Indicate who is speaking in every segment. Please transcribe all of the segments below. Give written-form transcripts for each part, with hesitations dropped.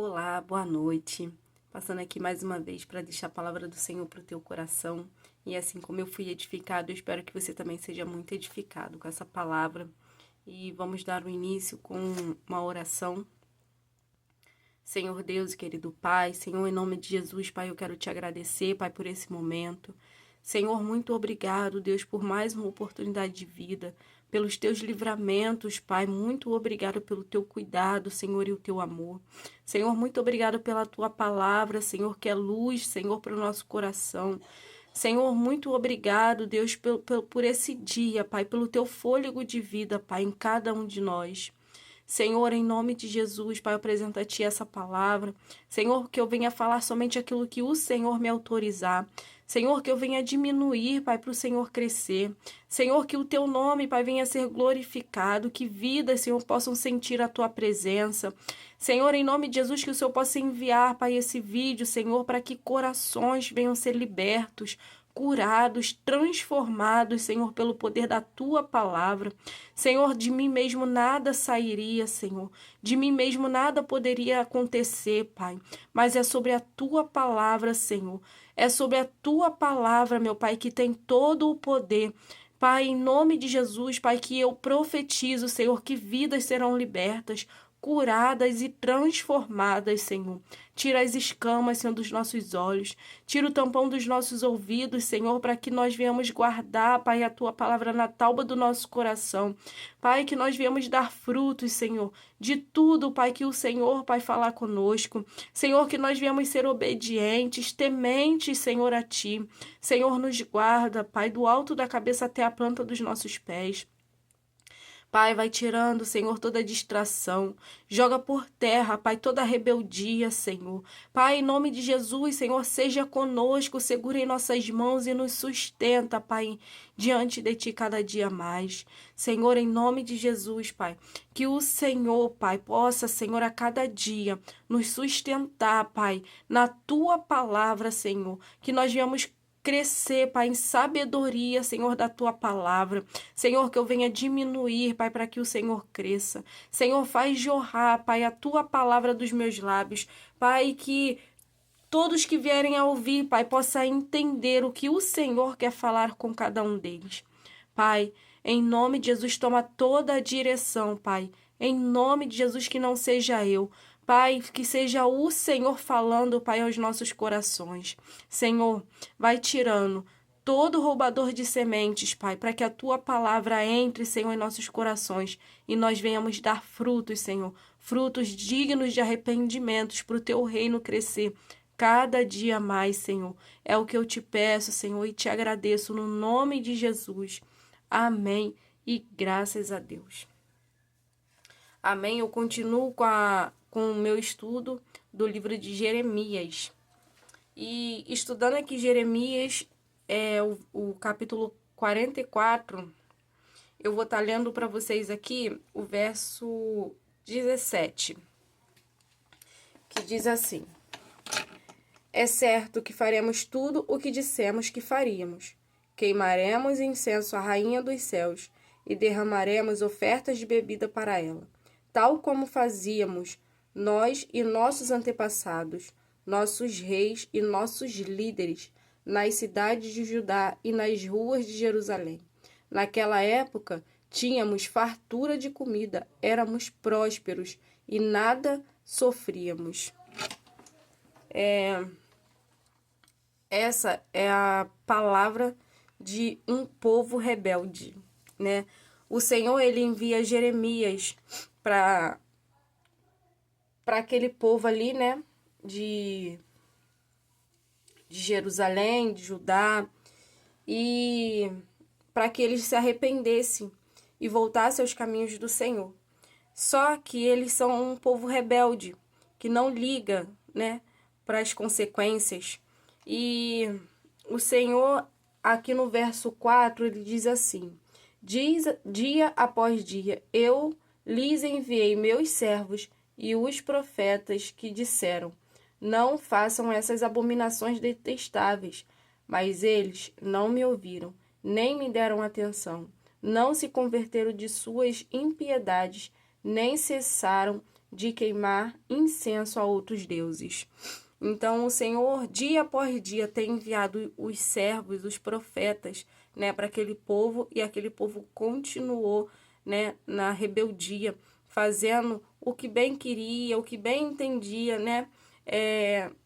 Speaker 1: Olá, boa noite. Passando aqui mais uma vez para deixar a palavra do Senhor para o teu coração. E assim como eu fui edificado, eu espero que você também seja muito edificado com essa palavra. E vamos dar o início com uma oração. Senhor Deus, querido Pai, Senhor, em nome de Jesus, Pai, eu quero te agradecer, Pai, por esse momento. Senhor, muito obrigado, Deus, por mais uma oportunidade de vida, pelos teus livramentos, Pai, muito obrigado pelo teu cuidado, Senhor, e o teu amor. Senhor, muito obrigado pela tua palavra, Senhor, que é luz, Senhor, para o nosso coração. Senhor, muito obrigado, Deus, por esse dia, Pai, pelo teu fôlego de vida, Pai, em cada um de nós. Senhor, em nome de Jesus, Pai, eu apresento a Ti essa palavra. Senhor, que eu venha falar somente aquilo que o Senhor me autorizar. Senhor, que eu venha diminuir, Pai, para o Senhor crescer. Senhor, que o Teu nome, Pai, venha ser glorificado. Que vidas, Senhor, possam sentir a Tua presença. Senhor, em nome de Jesus, que o Senhor possa enviar, Pai, esse vídeo, Senhor, para que corações venham ser libertos, curados, transformados, Senhor, pelo poder da Tua palavra. Senhor, de mim mesmo nada sairia, Senhor. De mim mesmo nada poderia acontecer, Pai. Mas é sobre a Tua palavra, Senhor. É sobre a Tua palavra, meu Pai, que tem todo o poder. Pai, em nome de Jesus, Pai, que eu profetizo, Senhor, que vidas serão libertas, curadas e transformadas, Senhor. Tira as escamas, Senhor, dos nossos olhos. Tira o tampão dos nossos ouvidos, Senhor, para que nós venhamos guardar, Pai, a Tua palavra na tauba do nosso coração. Pai, que nós venhamos dar frutos, Senhor, de tudo, Pai, que o Senhor, Pai, falar conosco. Senhor, que nós venhamos ser obedientes, tementes, Senhor, a Ti. Senhor, nos guarda, Pai, do alto da cabeça até a planta dos nossos pés. Pai, vai tirando, Senhor, toda distração. Joga por terra, Pai, toda rebeldia, Senhor. Pai, em nome de Jesus, Senhor, seja conosco, segura em nossas mãos e nos sustenta, Pai, diante de Ti cada dia mais. Senhor, em nome de Jesus, Pai, que o Senhor, Pai, possa, Senhor, a cada dia nos sustentar, Pai, na Tua palavra, Senhor. Que nós venhamos crescer, Pai, em sabedoria, Senhor, da Tua palavra. Senhor, que eu venha diminuir, Pai, para que o Senhor cresça. Senhor, faz jorrar, Pai, a Tua palavra dos meus lábios. Pai, que todos que vierem a ouvir, Pai, possam entender o que o Senhor quer falar com cada um deles. Pai, em nome de Jesus, toma toda a direção, Pai. Em nome de Jesus, que não seja eu. Pai, que seja o Senhor falando, Pai, aos nossos corações. Senhor, vai tirando todo roubador de sementes, Pai, para que a Tua palavra entre, Senhor, em nossos corações e nós venhamos dar frutos, Senhor, frutos dignos de arrependimentos para o Teu reino crescer cada dia mais, Senhor. É o que eu te peço, Senhor, e te agradeço no nome de Jesus. Amém e graças a Deus. Amém. Eu continuo com o meu estudo do livro de Jeremias. E estudando aqui Jeremias, o capítulo 44, eu vou estar lendo para vocês aqui o verso 17, que diz assim: É certo que faremos tudo o que dissemos que faríamos. Queimaremos incenso à rainha dos céus e derramaremos ofertas de bebida para ela, tal como fazíamos nós e nossos antepassados, nossos reis e nossos líderes, nas cidades de Judá e nas ruas de Jerusalém. Naquela época, tínhamos fartura de comida, éramos prósperos e nada sofríamos. Essa é a palavra de um povo rebelde, né? O Senhor, ele envia Jeremias para aquele povo ali, né? De Jerusalém, de Judá, e para que eles se arrependessem e voltassem aos caminhos do Senhor. Só que eles são um povo rebelde, que não liga, né, para as consequências. E o Senhor, aqui no verso 4, ele diz assim: dia após dia, eu lhes enviei meus servos e os profetas que disseram: não façam essas abominações detestáveis. Mas eles não me ouviram, nem me deram atenção. Não se converteram de suas impiedades, nem cessaram de queimar incenso a outros deuses. Então, o Senhor, dia após dia, tem enviado os servos, os profetas, né, para aquele povo, e aquele povo continuou, né, na rebeldia, fazendo o que bem queria, o que bem entendia, né,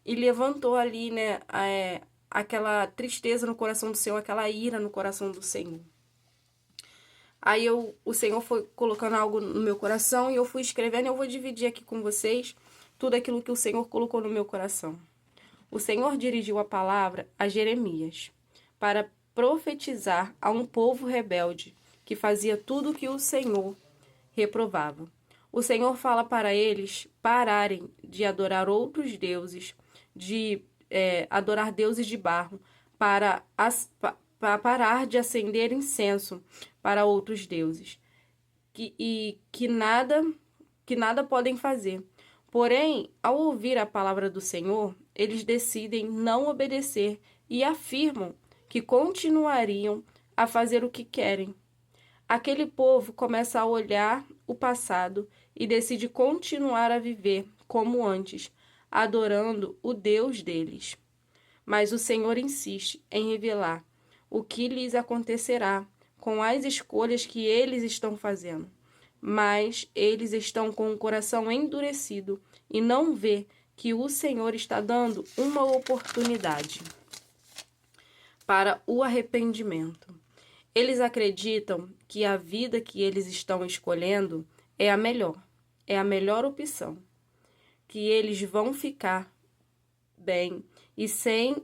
Speaker 1: e levantou ali, né, aquela tristeza no coração do Senhor, aquela ira no coração do Senhor. Aí o Senhor foi colocando algo no meu coração e eu fui escrevendo, e eu vou dividir aqui com vocês tudo aquilo que o Senhor colocou no meu coração. O Senhor dirigiu a palavra a Jeremias para profetizar a um povo rebelde que fazia tudo o que o Senhor reprovava. O Senhor fala para eles pararem de adorar outros deuses, de adorar deuses de barro, para parar de acender incenso para outros deuses, que nada podem fazer. Porém, ao ouvir a palavra do Senhor, eles decidem não obedecer e afirmam que continuariam a fazer o que querem. Aquele povo começa a olhar o passado e decide continuar a viver como antes, adorando o Deus deles. Mas o Senhor insiste em revelar o que lhes acontecerá com as escolhas que eles estão fazendo. Mas eles estão com o coração endurecido e não vê que o Senhor está dando uma oportunidade para o arrependimento. Eles acreditam que a vida que eles estão escolhendo é a melhor opção, que eles vão ficar bem e sem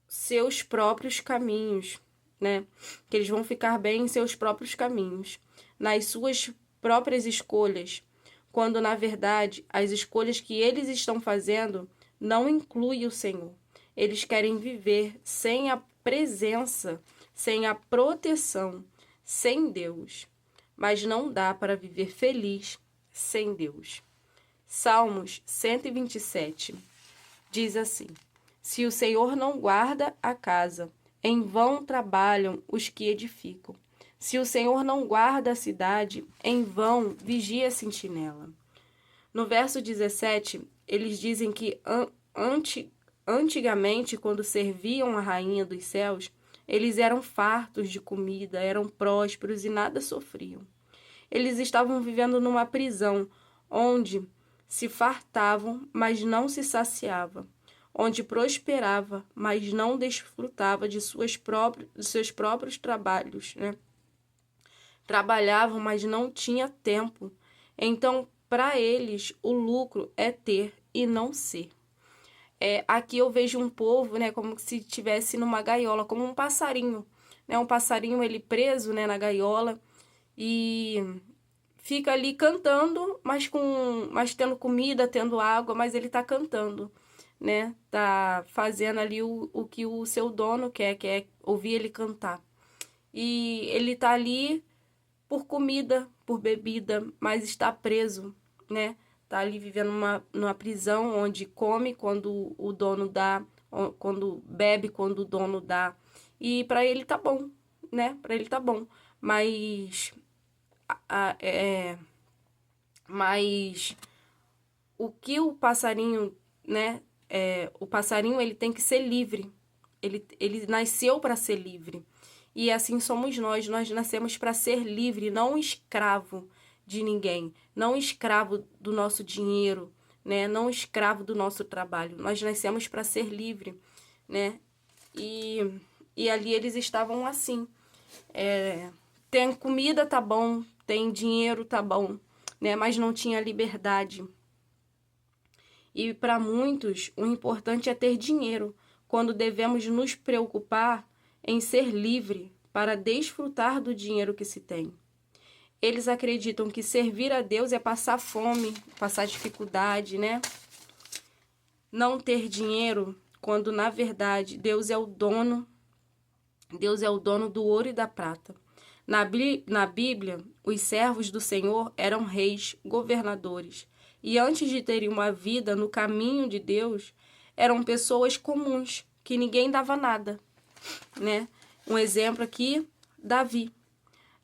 Speaker 1: seus próprios caminhos, né? Que eles vão ficar bem em seus próprios caminhos, nas suas próprias escolhas, quando na verdade as escolhas que eles estão fazendo não incluem o Senhor. Eles querem viver sem a presença, sem a proteção, sem Deus. Mas não dá para viver feliz sem Deus. Salmos 127 diz assim: se o Senhor não guarda a casa, em vão trabalham os que edificam. Se o Senhor não guarda a cidade, em vão vigia a sentinela. No verso 17, eles dizem que antigamente, quando serviam a rainha dos céus, eles eram fartos de comida, eram prósperos e nada sofriam. Eles estavam vivendo numa prisão, onde se fartavam, mas não se saciavam, onde prosperava, mas não desfrutava de seus próprios trabalhos, né? Trabalhavam, mas não tinha tempo. Então, para eles, o lucro é ter e não ser. Aqui eu vejo um povo, né, como se estivesse numa gaiola, como um passarinho, né? Um passarinho, ele preso, né, na gaiola, e fica ali cantando, mas tendo comida, tendo água, mas ele tá cantando, né? Tá fazendo ali o que o seu dono quer, que é ouvir ele cantar. E ele tá ali por comida, por bebida, mas está preso, né? Tá ali vivendo numa prisão onde come quando o dono dá, quando bebe quando o dono dá. E para ele tá bom, né? Para ele tá bom. Mas o que o passarinho, né? O passarinho, ele tem que ser livre. Ele nasceu para ser livre. E assim somos nós nascemos para ser livre, não escravo de ninguém, não escravo do nosso dinheiro, né? Não escravo do nosso trabalho. Nós nascemos para ser livre, né? E ali eles estavam assim. Tem comida, tá bom, tem dinheiro, tá bom, né? Mas não tinha liberdade. E para muitos, o importante é ter dinheiro, quando devemos nos preocupar em ser livre para desfrutar do dinheiro que se tem. Eles acreditam que servir a Deus é passar fome, passar dificuldade, né? Não ter dinheiro, quando na verdade Deus é o dono do ouro e da prata. Na Bíblia, os servos do Senhor eram reis, governadores, e antes de terem uma vida no caminho de Deus, eram pessoas comuns, que ninguém dava nada, né? Um exemplo aqui, Davi.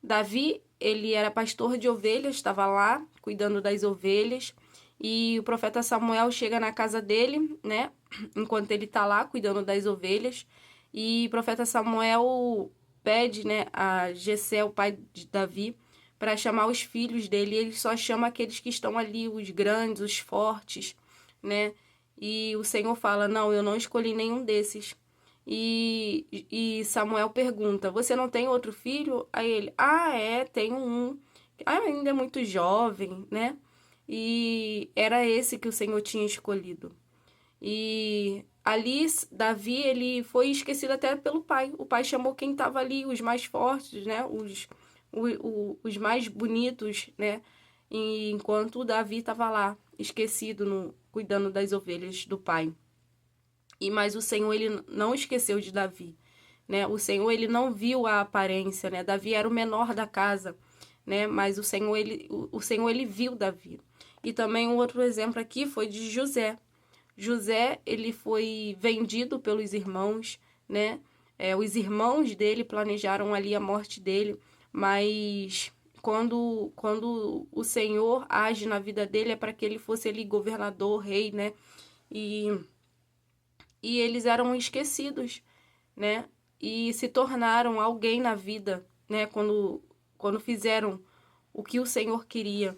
Speaker 1: Davi, ele era pastor de ovelhas, estava lá cuidando das ovelhas, e o profeta Samuel chega na casa dele, né, enquanto ele está lá cuidando das ovelhas, e o profeta Samuel pede, né, a Jessé, o pai de Davi, para chamar os filhos dele, e ele só chama aqueles que estão ali, os grandes, os fortes, né, e o Senhor fala, não, eu não escolhi nenhum desses. E Samuel pergunta, você não tem outro filho? Aí ele, tenho um. Ainda é muito jovem, né? E era esse que o Senhor tinha escolhido. E ali, Davi, ele foi esquecido até pelo pai. O pai chamou quem estava ali, os mais fortes, né? Os mais bonitos, né? E enquanto o Davi estava lá, esquecido, cuidando das ovelhas do pai. Mas o Senhor, ele não esqueceu de Davi, né? O Senhor, ele não viu a aparência, né? Davi era o menor da casa, né? Mas o Senhor, ele viu Davi. E também um outro exemplo aqui foi de José. José, ele foi vendido pelos irmãos, né? Os irmãos dele planejaram ali a morte dele, mas quando o Senhor age na vida dele é para que ele fosse ali governador, rei, né? E eles eram esquecidos, né? E se tornaram alguém na vida, né? Quando fizeram o que o Senhor queria.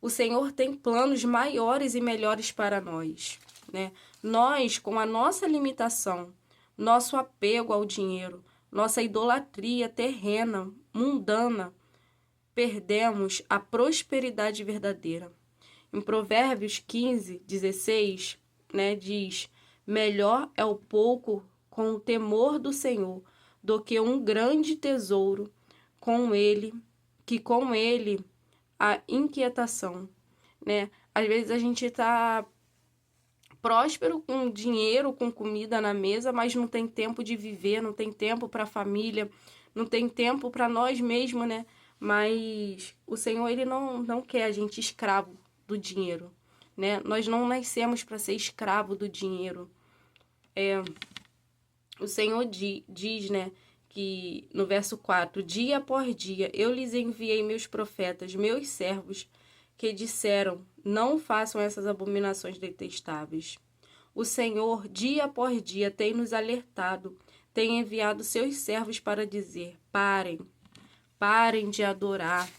Speaker 1: O Senhor tem planos maiores e melhores para nós, né? Nós, com a nossa limitação, nosso apego ao dinheiro, nossa idolatria terrena, mundana, perdemos a prosperidade verdadeira. Em Provérbios 15:16, né, diz: melhor é o pouco com o temor do Senhor do que um grande tesouro com ele a inquietação, né? Às vezes a gente tá próspero com dinheiro, com comida na mesa, mas não tem tempo de viver, não tem tempo para a família, não tem tempo para nós mesmos, né? Mas o Senhor, ele não quer a gente escravo do dinheiro, né? Nós não nascemos para ser escravo do dinheiro. O Senhor diz, né, que no verso 4, dia após dia eu lhes enviei meus profetas, meus servos, que disseram, não façam essas abominações detestáveis. O Senhor, dia após dia, tem nos alertado, tem enviado seus servos para dizer, parem de adorar,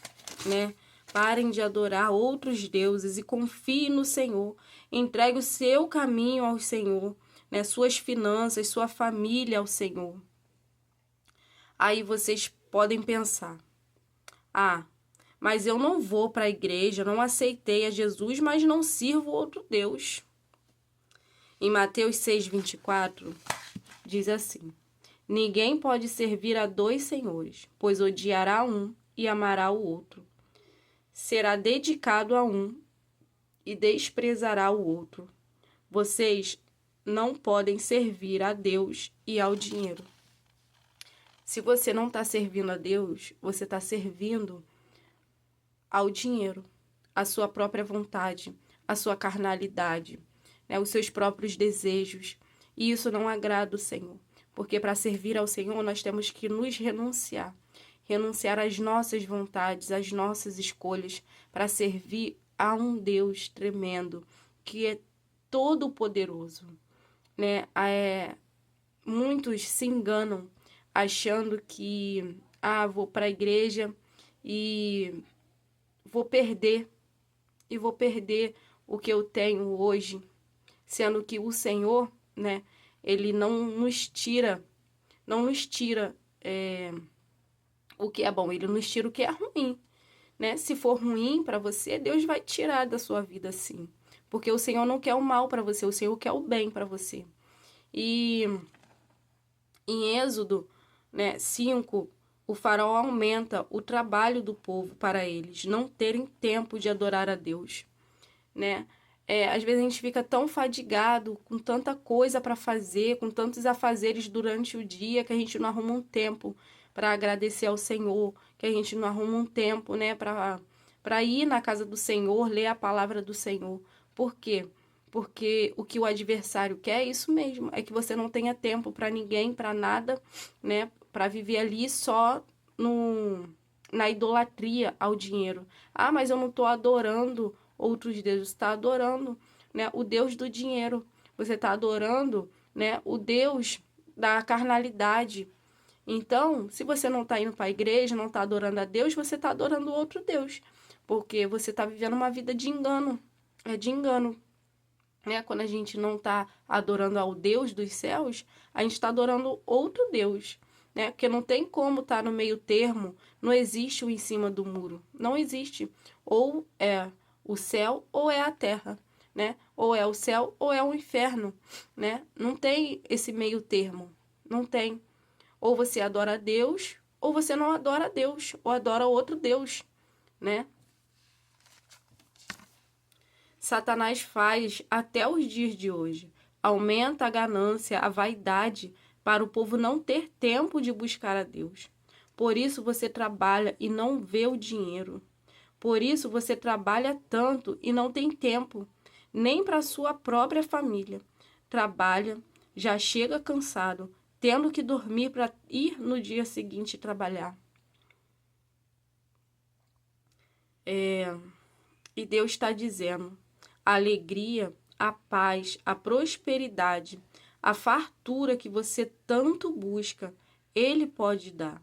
Speaker 1: né? Parem de adorar outros deuses e confiem no Senhor. Entregue o seu caminho ao Senhor, né? Suas finanças, sua família ao Senhor. Aí vocês podem pensar, mas eu não vou para a igreja, não aceitei a Jesus, mas não sirvo outro Deus. Em Mateus 6:24, diz assim, ninguém pode servir a dois senhores, pois odiará um e amará o outro. Será dedicado a um e desprezará o outro. Vocês não podem servir a Deus e ao dinheiro. Se você não está servindo a Deus, você está servindo ao dinheiro, à sua própria vontade, à sua carnalidade, né, os seus próprios desejos. E isso não agrada o Senhor, porque para servir ao Senhor nós temos que nos renunciar às nossas vontades, às nossas escolhas, para servir a um Deus tremendo, que é todo-poderoso, né? Muitos se enganam achando que vou para a igreja e vou perder o que eu tenho hoje, sendo que o Senhor, né, ele não nos tira o que é bom, ele nos tira o que é ruim, né? Se for ruim para você, Deus vai tirar da sua vida, sim, porque o Senhor não quer o mal para você, o Senhor quer o bem para você. E em Êxodo, né, 5, o faraó aumenta o trabalho do povo para eles não terem tempo de adorar a Deus, né? Às vezes a gente fica tão fadigado, com tanta coisa para fazer, com tantos afazeres durante o dia, que a gente não arruma um tempo para agradecer ao Senhor, que a gente não arruma um tempo, né, para ir na casa do Senhor, ler a palavra do Senhor. Por quê? Porque o que o adversário quer é isso mesmo, é que você não tenha tempo para ninguém, para nada, né, para viver ali só na idolatria ao dinheiro. Ah, mas eu não estou adorando outros deuses. Você está adorando, né, o Deus do dinheiro. Você está adorando, né, o Deus da carnalidade. Então, se você não está indo para a igreja, não está adorando a Deus, você está adorando outro Deus. Porque você está vivendo uma vida de engano. É de engano. Né? Quando a gente não está adorando ao Deus dos céus, a gente está adorando outro Deus. Né? Porque não tem como estar no meio termo, não existe o em cima do muro. Não existe. Ou é o céu ou é a terra. Né? Ou é o céu ou é o inferno. Né? Não tem esse meio termo. Não tem. Ou você adora a Deus, ou você não adora a Deus, ou adora outro Deus, né? Satanás faz até os dias de hoje. Aumenta a ganância, a vaidade, para o povo não ter tempo de buscar a Deus. Por isso você trabalha e não vê o dinheiro. Por isso você trabalha tanto e não tem tempo, nem para sua própria família. Trabalha, já chega cansado, tendo que dormir para ir no dia seguinte trabalhar. E Deus está dizendo: a alegria, a paz, a prosperidade, a fartura que você tanto busca, Ele pode dar.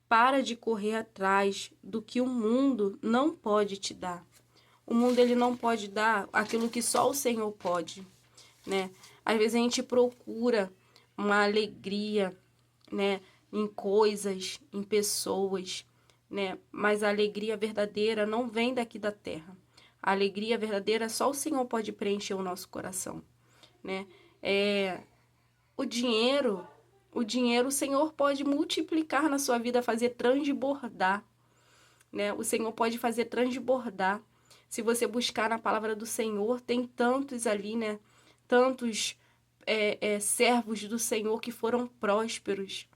Speaker 1: Para de correr atrás do que o mundo não pode te dar. O mundo ele não pode dar aquilo que só o Senhor pode, né? Às vezes a gente procura uma alegria, né, em coisas, em pessoas, né? Mas a alegria verdadeira não vem daqui da terra. A alegria verdadeira só o Senhor pode preencher o nosso coração, né? O dinheiro o Senhor pode multiplicar na sua vida, fazer transbordar, né? O Senhor pode fazer transbordar. Se você buscar na palavra do Senhor, tem tantos ali, né? Tantos servos do Senhor que foram prósperos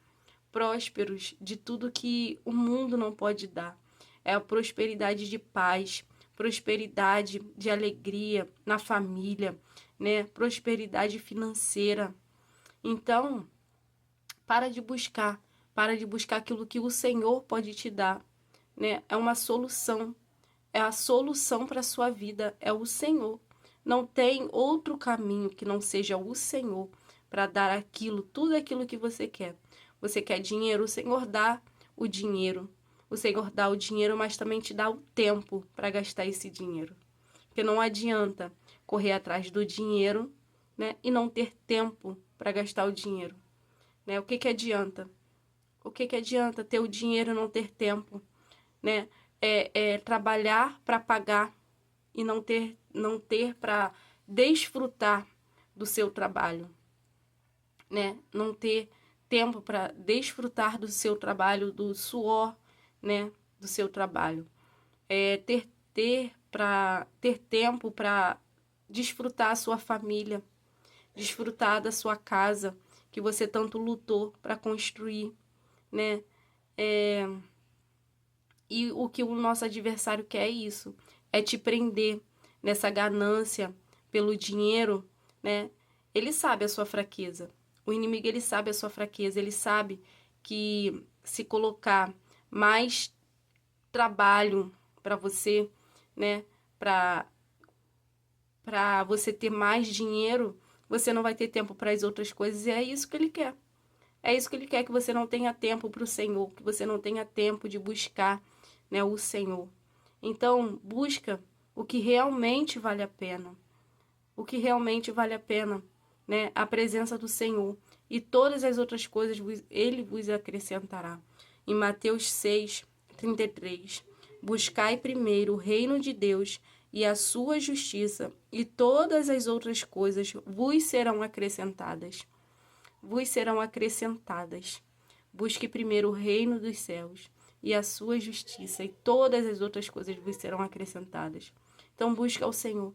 Speaker 1: de tudo que o mundo não pode dar. É a prosperidade de paz, prosperidade de alegria na família, né? Prosperidade financeira. Então, para de buscar aquilo que o Senhor pode te dar, né? É uma solução, é a solução para a sua vida, é o Senhor. Não tem outro caminho que não seja o Senhor para dar aquilo, tudo aquilo que você quer. Você quer dinheiro? O Senhor dá o dinheiro. O Senhor dá o dinheiro, mas também te dá o tempo para gastar esse dinheiro. Porque não adianta correr atrás do dinheiro, né, e não ter tempo para gastar o dinheiro. Né? O que adianta? O que adianta ter o dinheiro e não ter tempo? Né? Trabalhar para pagar e não ter para desfrutar do seu trabalho, né? Não ter tempo para desfrutar do seu trabalho, do suor, né, do seu trabalho. Ter tempo para desfrutar a sua família, desfrutar da sua casa que você tanto lutou para construir, né? E o que o nosso adversário quer é isso, é te prender nessa ganância pelo dinheiro, né? Ele sabe a sua fraqueza. O inimigo, ele sabe a sua fraqueza. Ele sabe que se colocar mais trabalho para você, né? Para você ter mais dinheiro, você não vai ter tempo para as outras coisas. E é isso que ele quer. É isso que ele quer, que você não tenha tempo para o Senhor, que você não tenha tempo de buscar, né, o Senhor. Então, busca o que realmente vale a pena. O que realmente vale a pena, né? A presença do Senhor. E todas as outras coisas Ele vos acrescentará. Em Mateus 6, 33. Buscai primeiro o reino de Deus e a sua justiça, e todas as outras coisas vos serão acrescentadas. Vos serão acrescentadas. Busque primeiro o reino dos céus e a sua justiça, e todas as outras coisas vos serão acrescentadas. Então, busca o Senhor.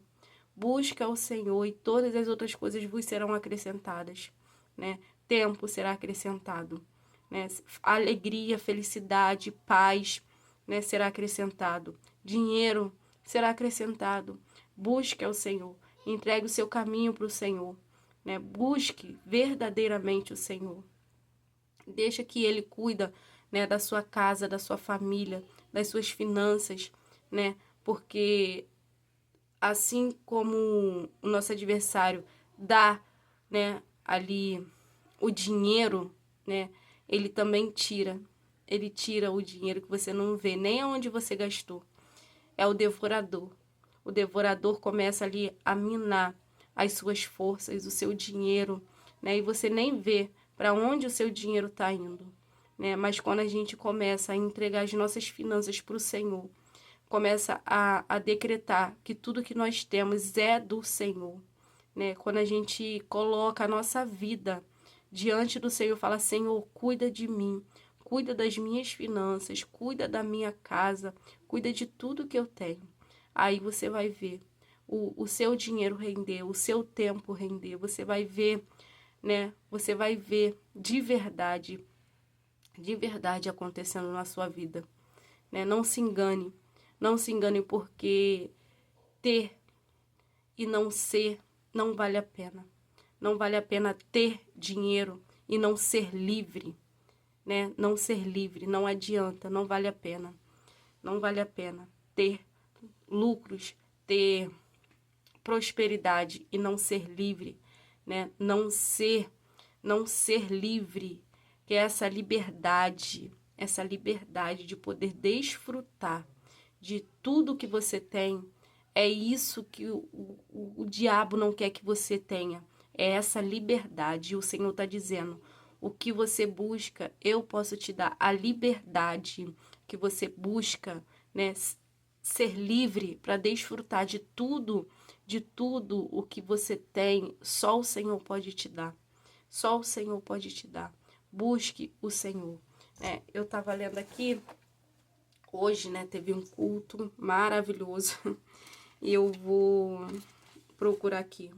Speaker 1: Busca o Senhor e todas as outras coisas vos serão acrescentadas, né? Tempo será acrescentado, né? Alegria, felicidade, paz, né, será acrescentado. Dinheiro será acrescentado. Busque ao Senhor. Entregue o seu caminho para o Senhor, né? Busque verdadeiramente o Senhor. Deixa que Ele cuida né, da sua casa, da sua família, das suas finanças, né? Porque assim como o nosso adversário dá, né, ali o dinheiro, né, ele também tira. Ele tira o dinheiro que você não vê nem aonde você gastou. É o devorador. O devorador começa ali a minar as suas forças, o seu dinheiro, né? E você nem vê para onde o seu dinheiro está indo, né? Mas quando a gente começa a entregar as nossas finanças para o Senhor, começa a decretar que tudo que nós temos é do Senhor, né? Quando a gente coloca a nossa vida diante do Senhor, fala: Senhor, cuida de mim, cuida das minhas finanças, cuida da minha casa, cuida de tudo que eu tenho. Aí você vai ver o seu dinheiro render, o seu tempo render, você vai ver, né? Você vai ver de verdade acontecendo na sua vida, né? Não se engane porque ter e não ser não vale a pena. Não vale a pena ter dinheiro e não ser livre, né? Não ser livre, não adianta, não vale a pena. Não vale a pena ter lucros, ter prosperidade e não ser livre, né? Não ser livre, que é essa liberdade de poder desfrutar de tudo que você tem. É isso que o diabo não quer que você tenha. É essa liberdade. E o Senhor está dizendo: o que você busca, eu posso te dar. A liberdade que você busca, né? Ser livre para desfrutar de tudo o que você tem, só o Senhor pode te dar. Só o Senhor pode te dar. Busque o Senhor. Eu estava lendo aqui, hoje, né, teve um culto maravilhoso. E eu vou procurar aqui.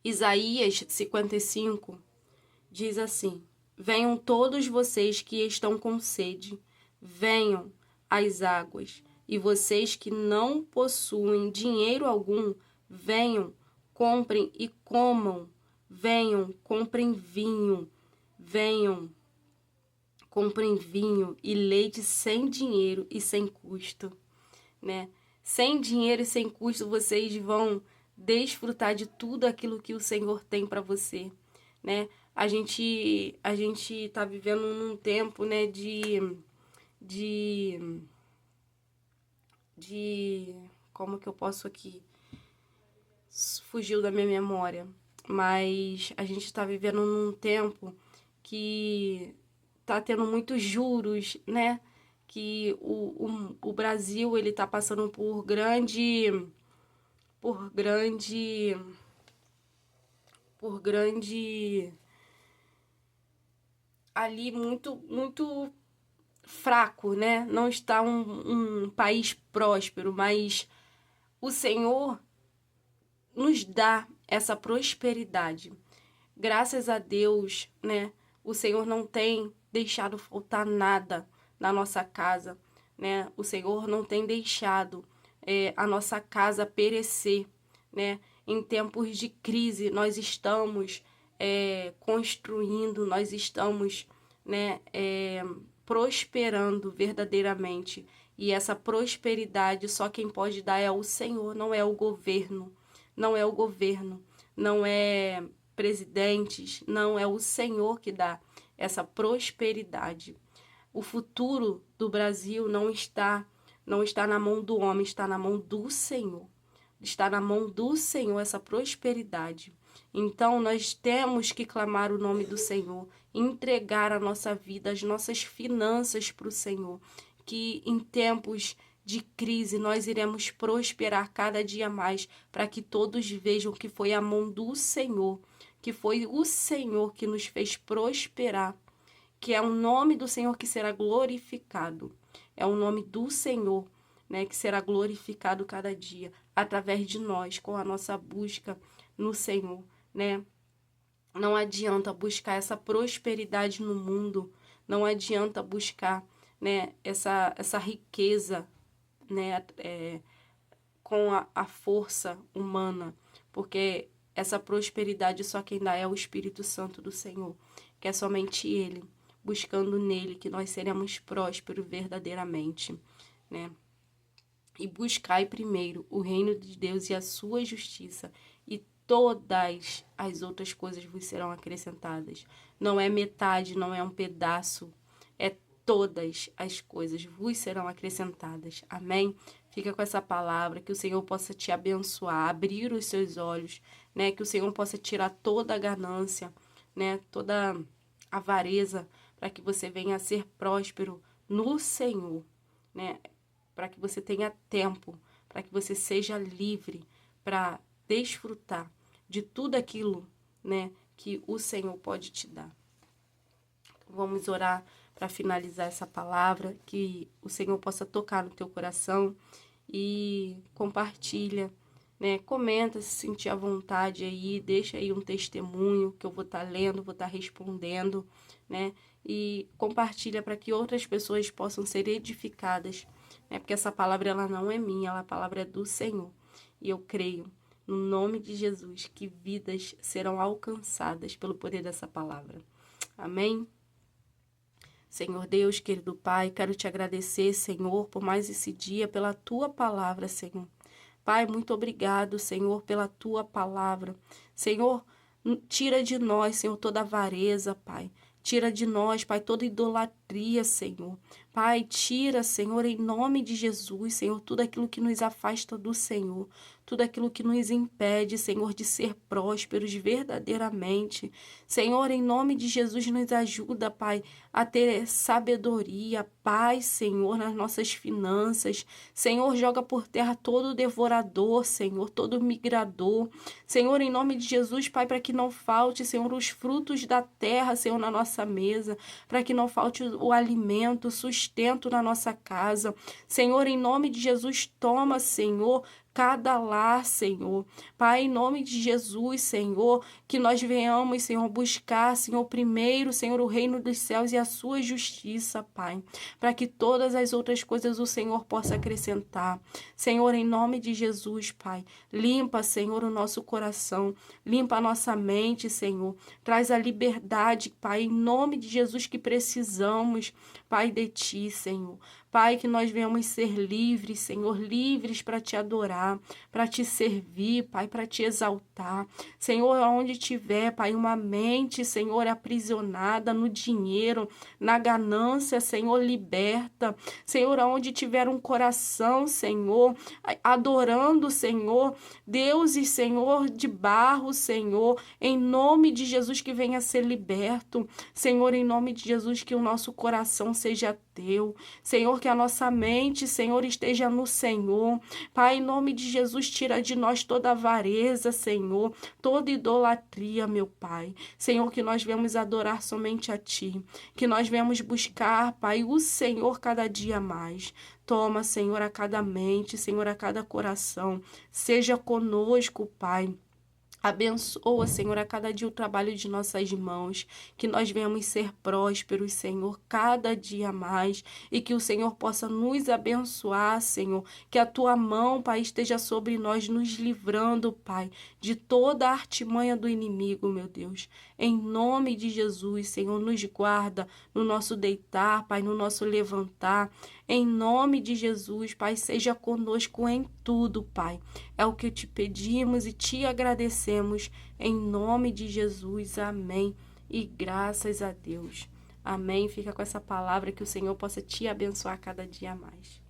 Speaker 1: Isaías 55 diz assim: venham todos vocês que estão com sede, venham às águas. E vocês que não possuem dinheiro algum, venham, comprem e comam. Venham, comprem vinho. Venham, comprem vinho e leite sem dinheiro e sem custo, né? Sem dinheiro e sem custo, vocês vão desfrutar de tudo aquilo que o Senhor tem para você, né? A gente tá vivendo num tempo, né, de como que eu posso aqui, fugiu da minha memória, mas a gente tá vivendo num tempo que tá tendo muitos juros, né? Que o Brasil, ele tá passando por grande, ali muito fraco, né? Não está um país próspero, mas o Senhor nos dá essa prosperidade. Graças a Deus, né? O Senhor não tem deixado faltar nada na nossa casa, né? O Senhor não tem deixado a nossa casa perecer, né? Em tempos de crise, nós estamos construindo, nós estamos, né, prosperando verdadeiramente. E essa prosperidade só quem pode dar é o Senhor, não é o governo, não é o governo, não é presidentes, não, é o Senhor que dá essa prosperidade. O futuro do Brasil não está na mão do homem, está na mão do Senhor. Está na mão do Senhor essa prosperidade. Então nós temos que clamar o nome do Senhor, entregar a nossa vida, as nossas finanças para o Senhor, que em tempos de crise nós iremos prosperar cada dia mais, para que todos vejam que foi a mão do Senhor, que foi o Senhor que nos fez prosperar, que é o nome do Senhor que será glorificado. É o nome do Senhor, né, que será glorificado cada dia através de nós, com a nossa busca no Senhor, né? Não adianta buscar essa prosperidade no mundo, não adianta buscar, né, essa riqueza, né, com a força humana, porque essa prosperidade só quem dá é o Espírito Santo do Senhor, que é somente Ele, buscando nele que nós seremos prósperos verdadeiramente, né? E buscai primeiro o reino de Deus e a sua justiça, e todas as outras coisas vos serão acrescentadas. Não é metade, não é um pedaço, é todas as coisas vos serão acrescentadas. Amém? Fica com essa palavra, que o Senhor possa te abençoar, abrir os seus olhos, né? Que o Senhor possa tirar toda a ganância, né? Toda a avareza, para que você venha a ser próspero no Senhor, né? Para que você tenha tempo, para que você seja livre para desfrutar de tudo aquilo, né, que o Senhor pode te dar. Vamos orar para finalizar essa palavra, que o Senhor possa tocar no teu coração e compartilha, né? Comenta se sentir à vontade aí, deixa aí um testemunho que eu vou estar lendo, vou estar respondendo, né? E compartilha para que outras pessoas possam ser edificadas, né? Porque essa palavra ela não é minha, a palavra é do Senhor. E eu creio, no nome de Jesus, que vidas serão alcançadas pelo poder dessa palavra. Amém? Senhor Deus, querido Pai, quero te agradecer, Senhor, por mais esse dia, pela tua palavra, Senhor. Pai, muito obrigado, Senhor, pela tua palavra. Senhor, tira de nós, Senhor, toda avareza, Pai. Tira de nós, Pai, toda idolatria, Senhor. Pai, tira, Senhor, em nome de Jesus, Senhor, tudo aquilo que nos afasta do Senhor. Tudo aquilo que nos impede, Senhor, de ser prósperos verdadeiramente. Senhor, em nome de Jesus, nos ajuda, Pai, a ter sabedoria, paz, Senhor, nas nossas finanças. Senhor, joga por terra todo devorador, Senhor, todo migrador. Senhor, em nome de Jesus, Pai, para que não falte, Senhor, os frutos da terra, Senhor, na nossa mesa, para que não falte o alimento, o sustento na nossa casa. Senhor, em nome de Jesus, toma, Senhor, cada lar, Senhor. Pai, em nome de Jesus, Senhor, que nós venhamos, Senhor, buscar, Senhor, primeiro, Senhor, o reino dos céus e a sua justiça, Pai, para que todas as outras coisas o Senhor possa acrescentar. Senhor, em nome de Jesus, Pai, limpa, Senhor, o nosso coração, limpa a nossa mente, Senhor, traz a liberdade, Pai, em nome de Jesus que precisamos, Pai, de Ti, Senhor. Pai, que nós venhamos ser livres, Senhor, livres para Te adorar, para Te servir, Pai, para Te exaltar. Senhor, onde tiver, Pai, uma mente, Senhor, aprisionada no dinheiro, na ganância, Senhor, liberta. Senhor, onde tiver um coração, Senhor, adorando, Senhor, deuses, Senhor, de barro, Senhor, em nome de Jesus que venha ser liberto. Senhor, em nome de Jesus que o nosso coração seja Teu. Senhor, que a nossa mente, Senhor, esteja no Senhor. Pai, em nome de Jesus, tira de nós toda avareza, Senhor, toda idolatria, meu Pai. Senhor, que nós venhamos adorar somente a Ti, que nós venhamos buscar, Pai, o Senhor cada dia mais. Toma, Senhor, a cada mente, Senhor, a cada coração. Seja conosco, Pai. Abençoa, Senhor, a cada dia o trabalho de nossas mãos, que nós venhamos ser prósperos, Senhor, cada dia mais, e que o Senhor possa nos abençoar, Senhor, que a Tua mão, Pai, esteja sobre nós, nos livrando, Pai, de toda a artimanha do inimigo, meu Deus. Em nome de Jesus, Senhor, nos guarda no nosso deitar, Pai, no nosso levantar. Em nome de Jesus, Pai, seja conosco em tudo, Pai. É o que te pedimos e te agradecemos. Em nome de Jesus, amém. E graças a Deus. Amém. Fica com essa palavra, que o Senhor possa te abençoar cada dia mais.